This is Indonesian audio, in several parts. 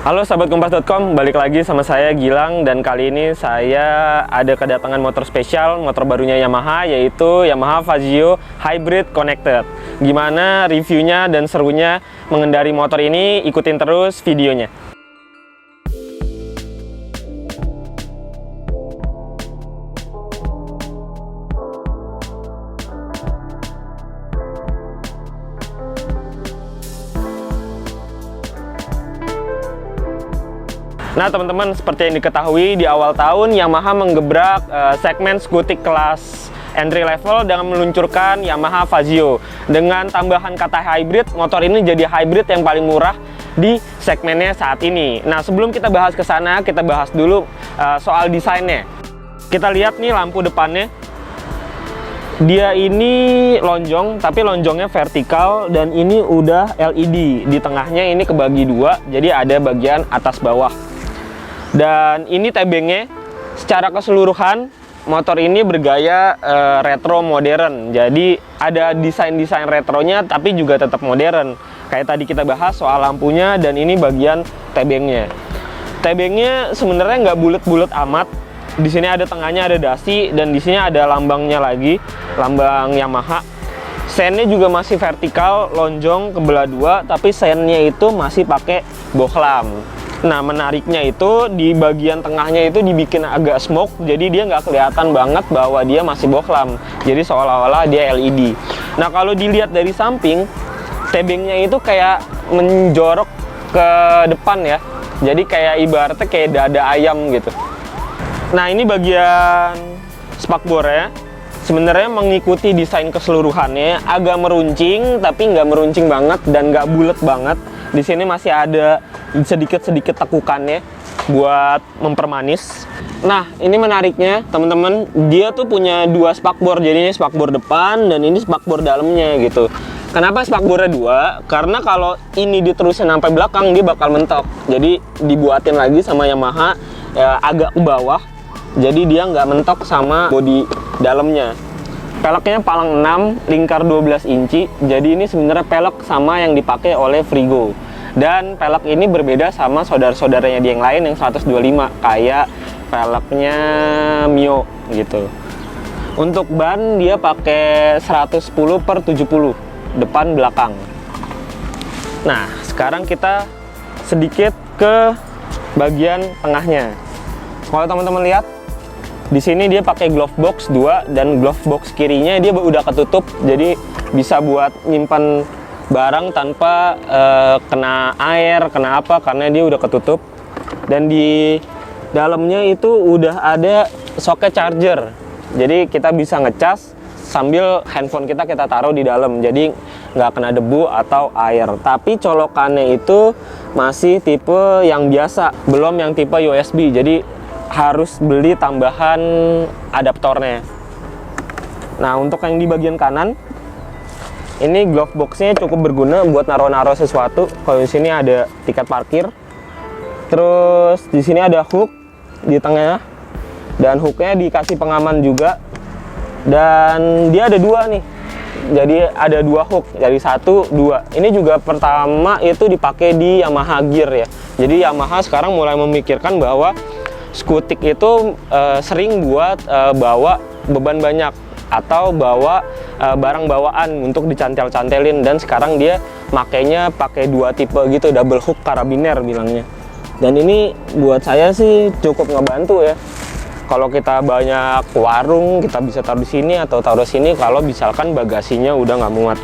Halo sahabat kompas.com, balik lagi sama saya Gilang, dan kali ini saya ada kedatangan motor spesial, motor barunya Yamaha, yaitu Yamaha Fazio Hybrid Connected. Gimana reviewnya dan serunya mengendari motor ini, ikutin terus videonya. Nah teman-teman, seperti yang diketahui di awal tahun Yamaha menggebrak segmen skutik kelas entry level dengan meluncurkan Yamaha Fazio. Dengan tambahan kata hybrid, motor ini jadi hybrid yang paling murah di segmennya saat ini. Nah sebelum kita bahas ke sana, kita bahas dulu soal desainnya. Kita lihat nih lampu depannya. Dia ini lonjong, tapi lonjongnya vertikal, dan ini udah LED. Di tengahnya ini kebagi dua, jadi ada bagian atas bawah. Dan ini tebengnya secara keseluruhan motor ini bergaya retro modern. Jadi ada desain-desain retronya tapi juga tetap modern. Kayak tadi kita bahas soal lampunya, dan ini bagian tebengnya. Tebengnya sebenarnya nggak bulat-bulat amat. Di sini ada tengahnya ada dasi, dan di sini ada lambangnya lagi, lambang Yamaha. Sennya juga masih vertikal, lonjong kebelah dua, tapi sennya itu masih pakai bohlam. Nah menariknya itu di bagian tengahnya itu dibikin agak smoke, jadi dia nggak kelihatan banget bahwa dia masih bohlam, jadi seolah-olah dia LED. Nah kalau dilihat dari samping, tebengnya itu kayak menjorok ke depan ya, jadi kayak ibaratnya kayak dada ayam gitu. Nah ini bagian spakbor ya, sebenarnya mengikuti desain keseluruhannya, agak meruncing tapi nggak meruncing banget dan nggak bulat banget. Di sini masih ada sedikit-sedikit tekukannya buat mempermanis. Nah ini menariknya teman-teman, dia tuh punya dua spakbor, jadi ini spakbor depan dan ini spakbor dalamnya gitu. Kenapa spakbornya dua? Karena kalau ini diterusin sampai belakang dia bakal mentok, jadi dibuatin lagi sama Yamaha ya, agak ke bawah, jadi dia nggak mentok sama bodi dalamnya. Peleknya palang 6, lingkar 12 inci, jadi ini sebenarnya pelek sama yang dipakai oleh Frigo. Dan pelek ini berbeda sama saudara-saudaranya dia yang lain yang 125, kayak peleknya Mio gitu. Untuk ban dia pakai 110/70 depan belakang. Nah sekarang kita sedikit ke bagian tengahnya. Kalau teman-teman lihat, di sini dia pakai glove box 2, dan glove box kirinya dia udah ketutup, jadi bisa buat nyimpan barang tanpa kena air, kena apa, karena dia udah ketutup. Dan di dalamnya itu udah ada soket charger, jadi kita bisa ngecas sambil handphone kita taruh di dalam, jadi nggak kena debu atau air. Tapi colokannya itu masih tipe yang biasa, belum yang tipe USB, jadi harus beli tambahan adaptornya. Nah untuk yang di bagian kanan, ini glove boxnya cukup berguna buat naro-naro sesuatu. Kalau di sini ada tiket parkir, terus di sini ada hook di tengah, dan hooknya dikasih pengaman juga. Dan dia ada dua nih, jadi ada dua hook, jadi 1, 2. Ini juga pertama itu dipakai di Yamaha Gear ya. Jadi Yamaha sekarang mulai memikirkan bahwa skutik itu sering buat bawa beban banyak atau bawa barang bawaan untuk dicantel-cantelin, dan sekarang dia makainya pakai dua tipe gitu, double hook karabiner bilangnya. Dan ini buat saya sih cukup ngebantu ya. Kalau kita banyak warung, kita bisa taruh di sini atau taruh sini kalau misalkan bagasinya udah nggak muat.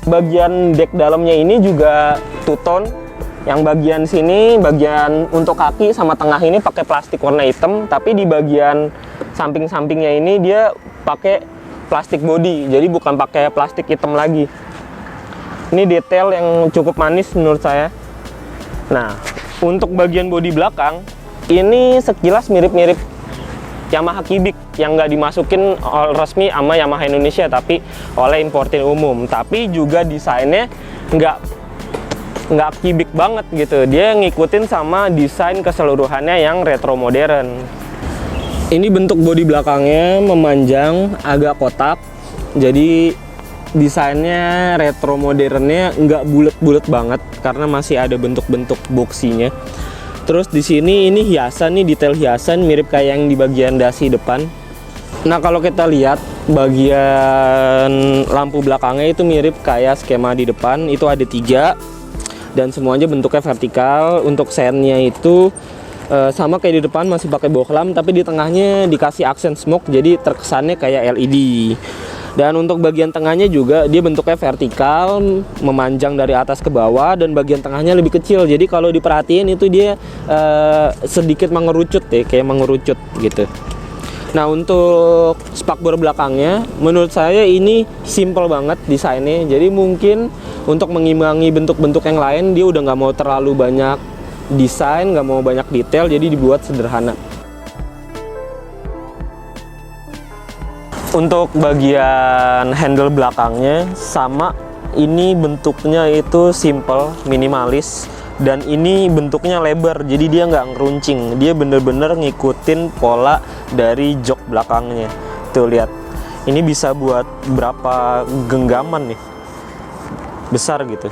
Bagian deck dalamnya ini juga two-tone. Yang bagian sini, bagian untuk kaki sama tengah ini pakai plastik warna hitam, tapi di bagian samping-sampingnya ini dia pakai plastik body, jadi bukan pakai plastik hitam lagi. Ini detail yang cukup manis menurut saya. Nah, untuk bagian bodi belakang, ini sekilas mirip-mirip Yamaha Kibik yang nggak dimasukin resmi sama Yamaha Indonesia, tapi oleh importir umum. Tapi juga desainnya nggak kibik banget gitu, dia ngikutin sama desain keseluruhannya yang retro modern. Ini bentuk bodi belakangnya memanjang, agak kotak, jadi desainnya retro modernnya nggak bulat-bulat banget karena masih ada bentuk-bentuk boxinya. Terus di sini ini hiasan nih, detail hiasan mirip kayak yang di bagian dasi depan. Nah kalau kita lihat bagian lampu belakangnya itu mirip kayak skema di depan, itu ada 3 dan semuanya bentuknya vertikal. Untuk sennya itu sama kayak di depan, masih pakai bohlam, tapi di tengahnya dikasih aksen smoke jadi terkesannya kayak LED. Dan untuk bagian tengahnya juga dia bentuknya vertikal, memanjang dari atas ke bawah, dan bagian tengahnya lebih kecil. Jadi kalau diperhatiin itu dia sedikit mengerucut deh, kayak mengerucut gitu. Nah untuk spakbor belakangnya menurut saya ini simple banget desainnya. Jadi mungkin untuk mengimbangi bentuk-bentuk yang lain dia udah nggak mau terlalu banyak desain, nggak mau banyak detail, jadi dibuat sederhana. Untuk bagian handle belakangnya sama, ini bentuknya itu simple, minimalis, dan ini bentuknya lebar, jadi dia nggak ngeruncing, dia bener-bener ngikutin pola dari jok belakangnya. Tuh lihat, ini bisa buat berapa genggaman nih, besar gitu.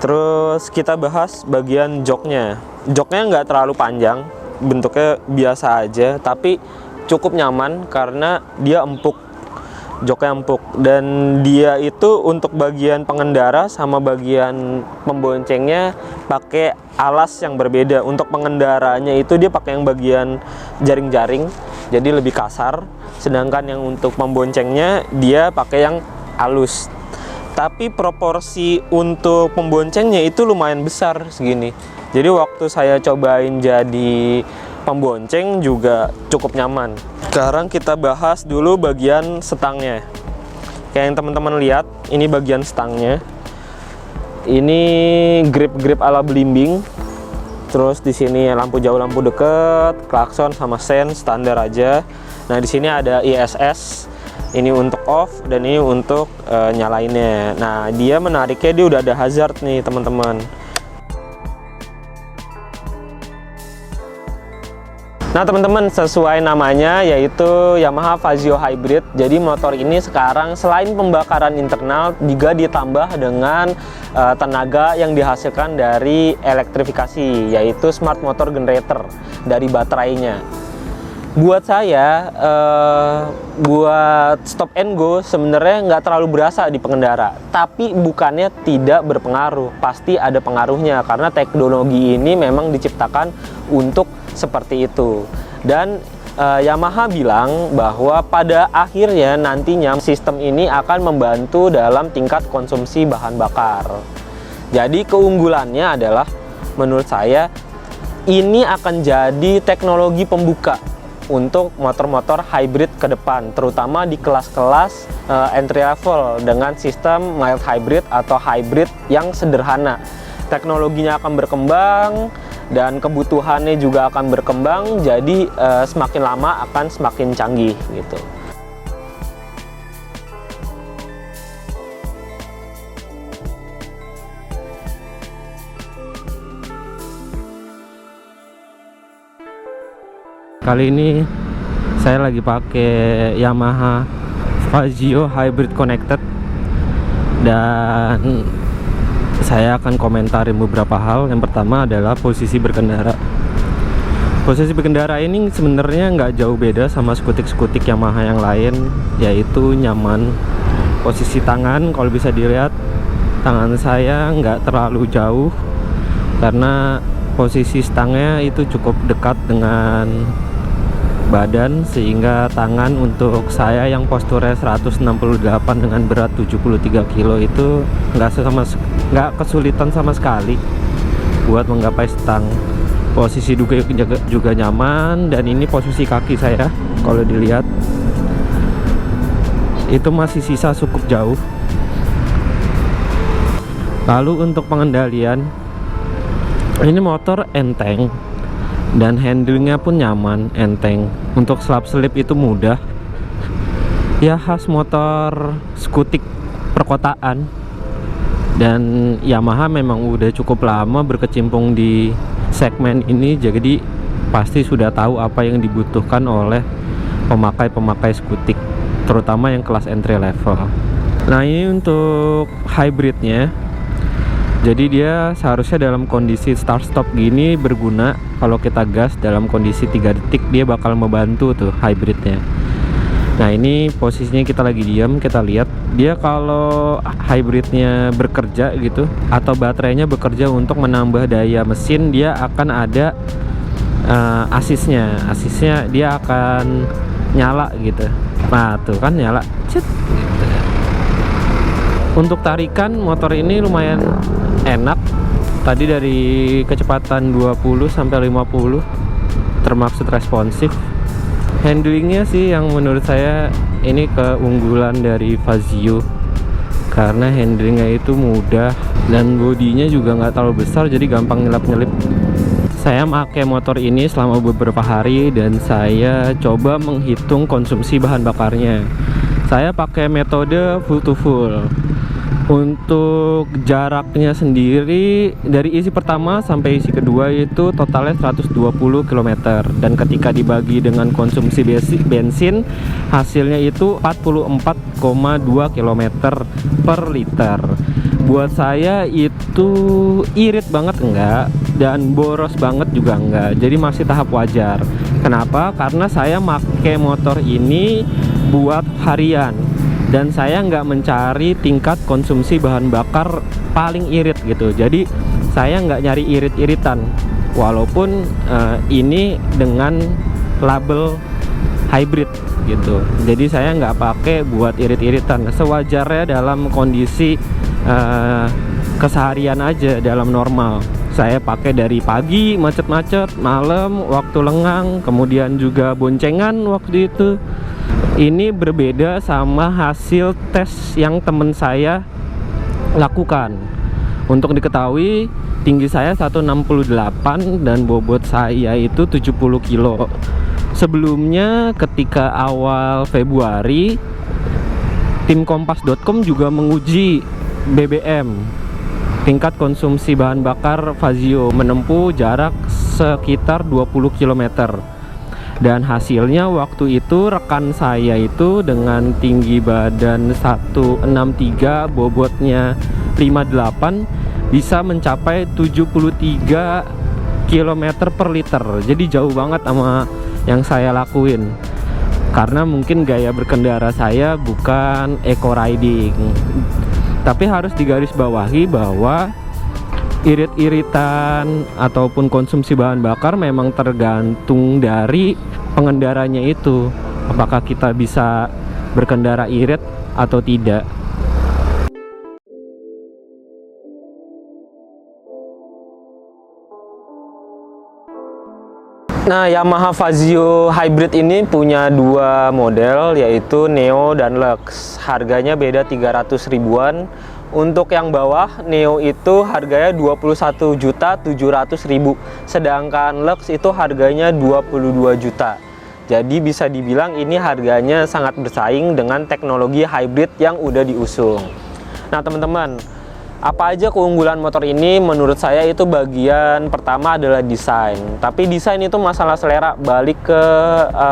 Terus kita bahas bagian joknya. Joknya nggak terlalu panjang, bentuknya biasa aja, tapi cukup nyaman karena dia empuk. Joknya empuk, dan dia itu untuk bagian pengendara sama bagian pemboncengnya pakai alas yang berbeda. Untuk pengendaranya itu dia pakai yang bagian jaring-jaring, jadi lebih kasar. Sedangkan yang untuk pemboncengnya dia pakai yang halus. Tapi proporsi untuk pemboncengnya itu lumayan besar segini. Jadi waktu saya cobain jadi pembonceng juga cukup nyaman. Sekarang kita bahas dulu bagian stangnya. Kayak yang teman-teman lihat, ini bagian stangnya. Ini grip-grip ala belimbing. Terus di sini lampu jauh, lampu dekat, klakson sama sen standar aja. Nah di sini ada ISS. Ini untuk off dan ini untuk nyalainnya. Nah dia menariknya, dia udah ada hazard nih teman-teman. Nah teman-teman, sesuai namanya yaitu Yamaha Fazio Hybrid. Jadi motor ini sekarang selain pembakaran internal juga ditambah dengan tenaga yang dihasilkan dari elektrifikasi, yaitu smart motor generator dari baterainya. Buat saya, buat stop and go sebenarnya nggak terlalu berasa di pengendara. Tapi bukannya tidak berpengaruh, pasti ada pengaruhnya karena teknologi ini memang diciptakan untuk seperti itu. Dan Yamaha bilang bahwa pada akhirnya nantinya sistem ini akan membantu dalam tingkat konsumsi bahan bakar. Jadi keunggulannya adalah menurut saya ini akan jadi teknologi pembuka untuk motor-motor hybrid ke depan, terutama di kelas-kelas entry level dengan sistem mild hybrid atau hybrid yang sederhana. Teknologinya akan berkembang dan kebutuhannya juga akan berkembang, jadi semakin lama akan semakin canggih gitu. Kali ini saya lagi pakai Yamaha Fazio Hybrid Connected dan saya akan komentarin beberapa hal. Yang pertama adalah posisi berkendara. Posisi berkendara ini sebenarnya nggak jauh beda sama skutik-skutik Yamaha yang lain, yaitu nyaman. Posisi tangan kalau bisa dilihat, tangan saya nggak terlalu jauh karena posisi stangnya itu cukup dekat dengan badan, sehingga tangan untuk saya yang posturnya 168 dengan berat 73 kilo itu nggak kesulitan sama sekali buat menggapai stang. Posisi juga nyaman, dan ini posisi kaki saya kalau dilihat itu masih sisa cukup jauh. Lalu untuk pengendalian, ini motor enteng dan handlingnya pun nyaman, enteng. Untuk selap-selip itu mudah, ya khas motor skutik perkotaan. Dan Yamaha memang udah cukup lama berkecimpung di segmen ini, jadi pasti sudah tahu apa yang dibutuhkan oleh pemakai-pemakai skutik, terutama yang kelas entry level. Nah, ini untuk hybridnya. Jadi dia seharusnya dalam kondisi start stop gini berguna. Kalau kita gas dalam kondisi 3 detik dia bakal membantu tuh hybridnya. Nah, ini posisinya kita lagi diam, kita lihat dia kalau hybridnya bekerja gitu atau baterainya bekerja untuk menambah daya mesin, dia akan ada asisnya dia akan nyala gitu. Nah, tuh kan nyala, cet, gitu. Untuk tarikan motor ini lumayan enak. Tadi dari kecepatan 20 sampai 50 termaksud responsif. Handlingnya sih yang menurut saya ini keunggulan dari Fazio, karena handlingnya itu mudah dan bodinya juga nggak terlalu besar, jadi gampang nyelip-nyelip. Saya pakai motor ini selama beberapa hari dan saya coba menghitung konsumsi bahan bakarnya. Saya pakai metode full to full. Untuk jaraknya sendiri dari isi pertama sampai isi kedua itu totalnya 120 km, dan ketika dibagi dengan konsumsi bensin hasilnya itu 44,2 km per liter. Buat saya itu irit banget enggak, dan boros banget juga enggak, jadi masih tahap wajar. Kenapa? Karena saya pakai motor ini buat harian dan saya nggak mencari tingkat konsumsi bahan bakar paling irit gitu. Jadi saya nggak nyari irit-iritan, walaupun ini dengan label hybrid gitu. Jadi saya nggak pakai buat irit-iritan, sewajarnya dalam kondisi keseharian aja dalam normal. Saya pakai dari pagi macet-macet, malam waktu lengang, kemudian juga boncengan waktu itu. Ini berbeda sama hasil tes yang teman saya lakukan. Untuk diketahui, tinggi saya 168 dan bobot saya itu 70 kilo. Sebelumnya ketika awal Februari, tim kompas.com juga menguji BBM, tingkat konsumsi bahan bakar Fazio menempuh jarak sekitar 20 km. Dan hasilnya waktu itu rekan saya itu dengan tinggi badan 163, bobotnya 58, bisa mencapai 73 km per liter. Jadi jauh banget sama yang saya lakuin, karena mungkin gaya berkendara saya bukan eco riding. Tapi harus digarisbawahi bahwa irit-iritan ataupun konsumsi bahan bakar memang tergantung dari pengendaranya itu, apakah kita bisa berkendara irit atau tidak. Nah, Yamaha Fazio Hybrid ini punya dua model, yaitu Neo dan Lux. Harganya beda 300 ribuan. Untuk yang bawah, Neo itu harganya 21.700.000, sedangkan Lux itu harganya 22 juta. Jadi bisa dibilang ini harganya sangat bersaing dengan teknologi hybrid yang udah diusung. Nah teman-teman, apa aja keunggulan motor ini? Menurut saya itu bagian pertama adalah desain. Tapi desain itu masalah selera, balik ke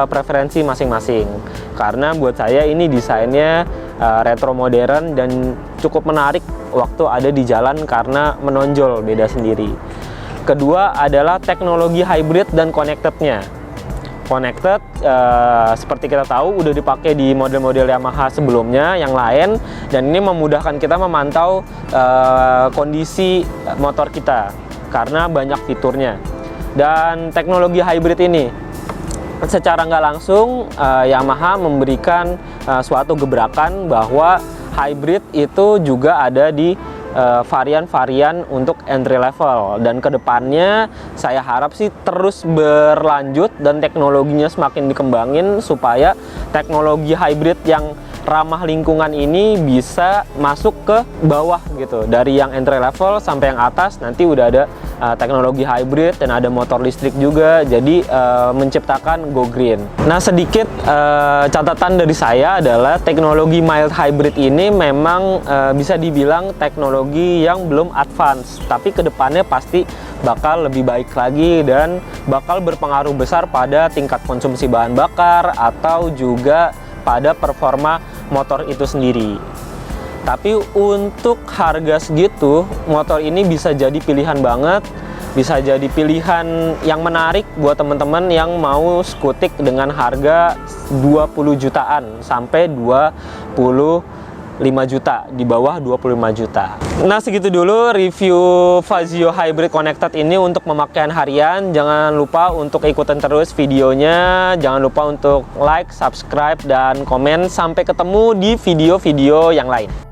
preferensi masing-masing. Karena buat saya ini desainnya retro modern dan cukup menarik waktu ada di jalan karena menonjol, beda sendiri. Kedua adalah teknologi hybrid dan connected-nya. Connected seperti kita tahu udah dipakai di model-model Yamaha sebelumnya yang lain, dan ini memudahkan kita memantau kondisi motor kita karena banyak fiturnya. Dan teknologi hybrid ini secara nggak langsung Yamaha memberikan suatu gebrakan bahwa hybrid itu juga ada di varian-varian untuk entry level, dan kedepannya saya harap sih terus berlanjut dan teknologinya semakin dikembangin supaya teknologi hybrid yang ramah lingkungan ini bisa masuk ke bawah gitu, dari yang entry level sampai yang atas nanti udah ada teknologi hybrid dan ada motor listrik juga, jadi menciptakan go green. Nah sedikit catatan dari saya adalah teknologi mild hybrid ini memang bisa dibilang teknologi yang belum advance, tapi kedepannya pasti bakal lebih baik lagi dan bakal berpengaruh besar pada tingkat konsumsi bahan bakar atau juga pada performa motor itu sendiri. Tapi untuk harga segitu, motor ini bisa jadi pilihan banget. Bisa jadi pilihan yang menarik buat teman-teman yang mau skutik dengan harga 20 jutaan sampai 25 juta, di bawah 25 juta. Nah, segitu dulu review Fazio Hybrid Connected ini untuk pemakaian harian. Jangan lupa untuk ikutin terus videonya. Jangan lupa untuk like, subscribe, dan komen. Sampai ketemu di video-video yang lain.